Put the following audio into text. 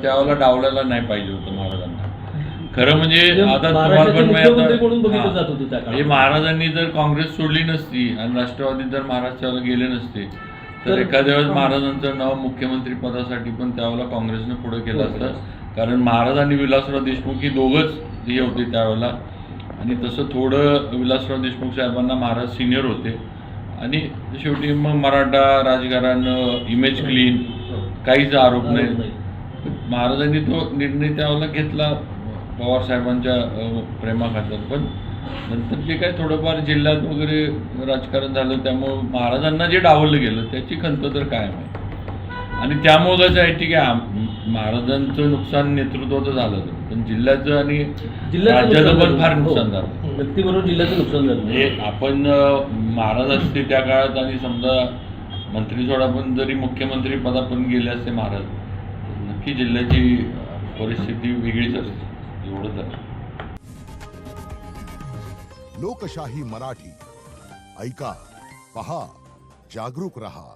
त्यावेळेला डावलायला नाही पाहिजे होतं महाराजांना. खरं म्हणजे आता महाराष्ट्राचे मुख्यमंत्री म्हणून बघितलं तुम्हाला जात होतं त्या काळात. म्हणजे महाराजांनी जर काँग्रेस सोडली नसती आणि राष्ट्रवादी जर महाराष्ट्राला गेले नसते तर एखाद्या वेळेस महाराजांचं नाव मुख्यमंत्री पदासाठी पण त्यावेळेला काँग्रेसनं पुढे केलं असतं. कारण महाराज आणि विलासराव देशमुख ही दोघंच हे होते त्यावेळेला. आणि तसं थोडं विलासराव देशमुख साहेबांना महाराज सिनियर होते आणि शेवटी मग मराठा राजकारण इमेज क्लीन काहीच आरोप नाही. महाराजांनी तो निर्णय त्यावेळेला घेतला पवार साहेबांच्या प्रेमाखातर. पण नंतर जे काय थोडंफार जिल्ह्यात वगैरे राजकारण झालं त्यामुळं महाराजांना जे डावललं गेलं त्याची खंत तर कायम आहे. आणि त्यामुळं कसं आहे ठीक आहे महाराजांचं नुकसान नेतृत्वाचं झालं पण जिल्ह्याचं आणि राज्याचं पण फार नुकसान झालं. व्यक्तीबरोबर जिल्ह्याचं नुकसान झालं. म्हणजे आपण महाराज असते त्या काळात आणि समजा मंत्री सोडा पण जरी मुख्यमंत्री पदापर्यंत गेले असते महाराज तर नक्की जिल्ह्याची परिस्थिती वेगळीच असते. एवढंच आहे. लोकशाही मराठी ऐका, पहा, जागरूक रहा.